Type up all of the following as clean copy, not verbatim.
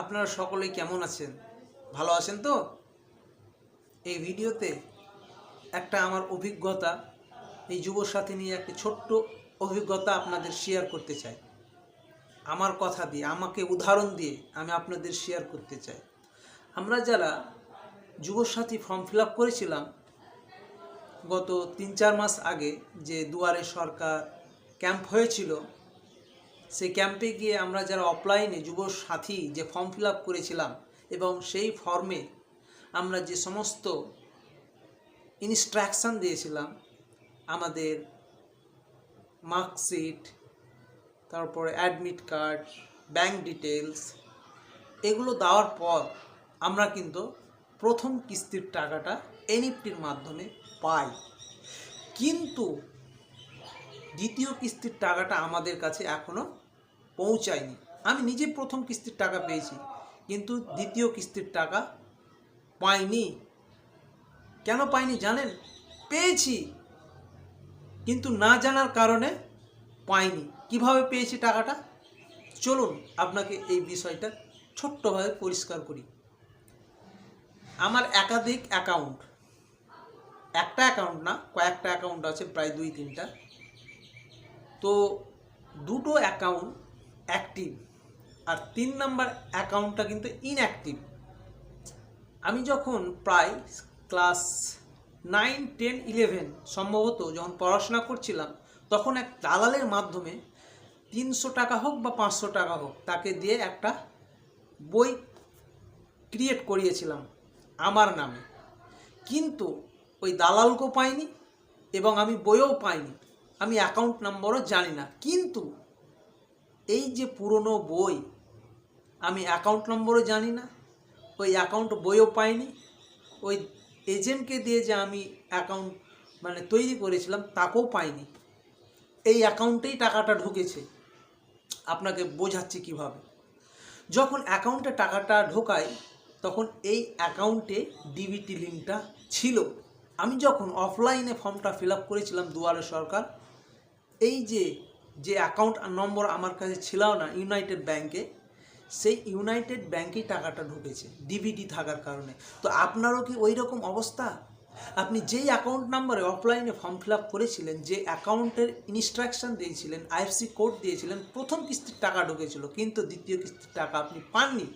আপনারা সকলেই কেমন আছেন? ভালো আছেন তো? এই ভিডিওতে একটা আমার অভিজ্ঞতা, এই যুবসাথী নিয়ে একটা ছোট্ট অভিজ্ঞতা আপনাদের শেয়ার করতে চাই। আমার কথা দিয়ে, আমাকে উদাহরণ দিয়ে আমি আপনাদের শেয়ার করতে চাই। আমরা যারা যুবসাথী ফর্ম ফিল আপ করেছিলাম গত ৩-৪ মাস আগে, যে দুয়ারে সরকার ক্যাম্প হয়েছিল, সেই ক্যাম্পে গিয়ে আমরা যারা অফলাইনে যুবসাথী যে ফর্ম ফিল আপ করেছিলাম এবং সেই ফর্মে আমরা যে সমস্ত ইনস্ট্রাকশান দিয়েছিলাম, আমাদের মার্কশিট, তারপরে অ্যাডমিট কার্ড, ব্যাংক ডিটেলস, এগুলো দেওয়ার পর আমরা কিন্তু প্রথম কিস্তির টাকাটা এনইএফটির মাধ্যমে পাই। কিন্তু দ্বিতীয় কিস্তির টাকাটা আমাদের কাছে এখনও পৌঁছায়নি। আমি নিজে প্রথম কিস্তির টাকা পেয়েছি, কিন্তু দ্বিতীয় কিস্তির টাকা পাইনি। কেন পাইনি জানেন? পেয়েছি, কিন্তু না জানার কারণে পাইনি। কিভাবে পেয়েছি টাকাটা? চলুন আপনাকে এই বিষয়টা ছোট্টভাবে পরিষ্কার করি। আমার একাধিক অ্যাকাউন্ট, একটা অ্যাকাউন্ট না, কয়েকটা অ্যাকাউন্ট আছে, প্রায় 2-3টা। তো দুটো অ্যাকাউন্ট অ্যাক্টিভ আর 3 নাম্বার অ্যাকাউন্টটা কিন্তু ইনঅ্যাক্টিভ। আমি যখন প্রায় ক্লাস 9, 10, 11 সম্ভবত যখন পড়াশোনা করছিলাম, তখন এক দালালের মাধ্যমে 300 টাকা হোক বা 500 টাকা হোক তাকে দিয়ে একটা বই ক্রিয়েট করিয়েছিলাম আমার নামে। কিন্তু ওই দালালকেও পাইনি এবং আমি বইও পাইনি, আমি অ্যাকাউন্ট নম্বরও জানি না। কিন্তু এই যে পুরনো বই, আমি অ্যাকাউন্ট নম্বরও জানি না, ওই অ্যাকাউন্ট বইও পাইনি, ওই এজেন্টকে দিয়ে যে আমি অ্যাকাউন্ট তৈরি করেছিলাম তাকেও পাইনি। এই অ্যাকাউন্টেই টাকাটা ঢুকেছে। আপনাকে বোঝাচ্ছি কিভাবে। যখন অ্যাকাউন্টে টাকাটা ঢোকায় তখন এই অ্যাকাউন্টে ডিবিটি লিঙ্কটা ছিল। আমি যখন অফলাইনে ফর্মটা ফিল আপ করেছিলাম দুয়ারে সরকার, এই যে অ্যাকাউন্ট নম্বর আমার কাছে ছিল না ইউনাইটেড ব্যাংকে, সেই ইউনাইটেড ব্যাংকেই টাকাটা ঢুকেছে ডিবিটি থাকার কারণে। তো আপনারও কি ওই রকম অবস্থা? আপনি যেই অ্যাকাউন্ট নাম্বারে অফলাইনে ফর্ম ফিল আপ করেছিলেন, যে অ্যাকাউন্টের ইনস্ট্রাকশন দিয়েছিলেন, আইএফসি কোড দিয়েছিলেন, প্রথম কিস্তির টাকা ঢুকেছিল, কিন্তু দ্বিতীয় কিস্তির টাকা আপনি পাননি।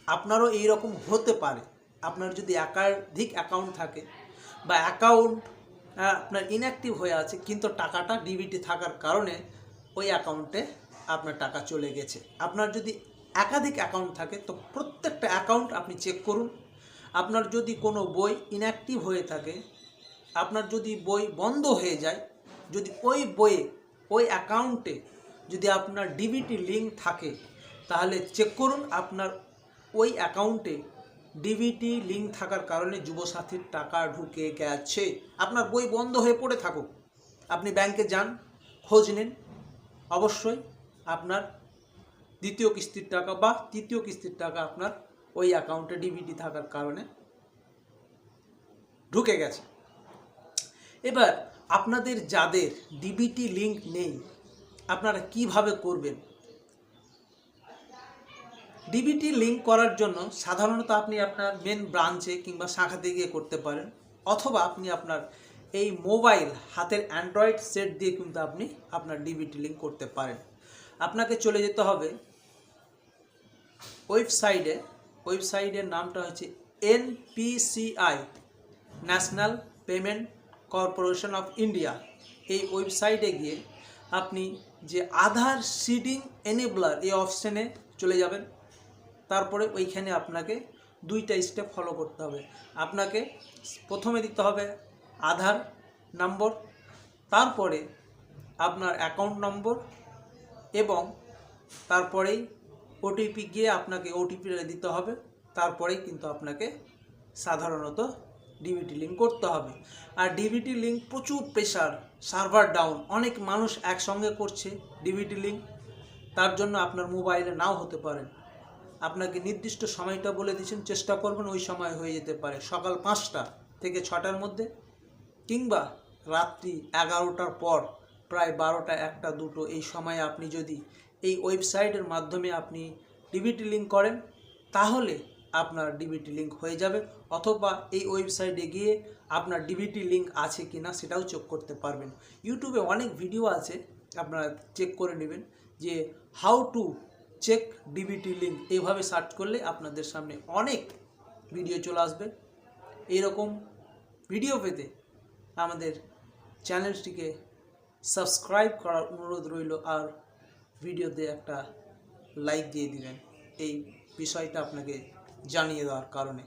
আপনারও এই রকম হতে পারে। আপনার যদি একাধিক অ্যাকাউন্ট থাকে বা অ্যাকাউন্ট আপনার ইনঅ্যাক্টিভ হয়ে আছে, কিন্তু টাকাটা ডিবিটি থাকার কারণে ওই অ্যাকাউন্টে আপনার টাকা চলে গেছে। আপনার যদি একাধিক অ্যাকাউন্ট থাকে তো প্রত্যেকটা অ্যাকাউন্ট আপনি চেক করুন। আপনার যদি কোনো বই ইনঅ্যাক্টিভ হয়ে থাকে, আপনার যদি বই বন্ধ হয়ে যায়, যদি ওই বইয়ে, ওই অ্যাকাউন্টে যদি আপনার ডিবিটি লিঙ্ক থাকে, তাহলে চেক করুন আপনার ওই অ্যাকাউন্টে ডিবিটি লিঙ্ক থাকার কারণে যুবসাথীর টাকা ঢুকে গেছে। আপনার বই বন্ধ হয়ে পড়ে থাকুক, আপনি ব্যাংকে যান, খোঁজ নিন, অবশ্যই আপনার দ্বিতীয় কিস্তির টাকা বা তৃতীয় কিস্তির টাকা আপনার ওই অ্যাকাউন্টে ডিবিটি থাকার কারণে ঢুকে গেছে। এবার আপনাদের যাদের ডিবিটি লিঙ্ক নেই, আপনারা কিভাবে করবেন? ডিবিটি লিঙ্ক করার জন্য সাধারণত আপনি আপনার মেন ব্রাঞ্চে কিংবা শাখাতে গিয়ে করতে পারেন, অথবা আপনি আপনার এই মোবাইল, হাতের অ্যান্ড্রয়েড সেট দিয়ে কিন্তু আপনি আপনার ডিবিটি লিঙ্ক করতে পারেন। আপনাকে চলে যেতে হবে ওয়েবসাইটের নামটা হচ্ছে NPCI, national payment corporation of India. এই ওয়েবসাইটে গিয়ে আপনি যে আধার সিডিং এনেবলার, এই অপশানে চলে যাবেন। তারপরে ওইখানে আপনাকে 2টা স্টেপ ফলো করতে হবে। আপনাকে প্রথমে দিতে হবে আধার নম্বর, তারপরে আপনার অ্যাকাউন্ট নম্বর, এবং তারপরেই ওটিপি গিয়ে আপনাকে ওটিপিটা দিতে হবে। তারপরেই কিন্তু আপনাকে সাধারণত ডিবিটি লিঙ্ক করতে হবে। আর ডিবিটি লিঙ্ক প্রচুর প্রেশার, সার্ভার ডাউন, অনেক মানুষ একসঙ্গে করছে ডিবিটি লিঙ্ক, তার জন্য আপনার মোবাইলে নাও হতে পারে। আপনাকে নির্দিষ্ট সময়টা বলে দিচ্ছেন, চেষ্টা করবেন ওই সময় হয়ে যেতে পারে, সকাল 5টা থেকে 6টার মধ্যে, কিংবা রাত্রি 11টার পর, প্রায় 12টা, 1টা, 2টো, এই সময়ে আপনি যদি এই ওয়েবসাইটের মাধ্যমে আপনি ডিবিটি লিঙ্ক করেন, তাহলে আপনার ডিবিটি লিঙ্ক হয়ে যাবে, অথবা এই ওয়েবসাইটে গিয়ে আপনার ডিবিটি লিঙ্ক আছে কি না সেটাও চেক করতে পারবেন। ইউটিউবে অনেক ভিডিও আছে, আপনারা চেক করে নেবেন যে how to check DBT link, এইভাবে সার্চ করলে আপনাদের সামনে অনেক ভিডিও চলে আসবে। এইরকম ভিডিও পেতে আমাদের চ্যানেলটিকে সাবস্ক্রাইব করার অনুরোধ রইল, আর ভিডিওতে একটা লাইক দিয়ে দিবেন এই বিষয়টা আপনাকে জানিয়ে দেওয়ার কারণে।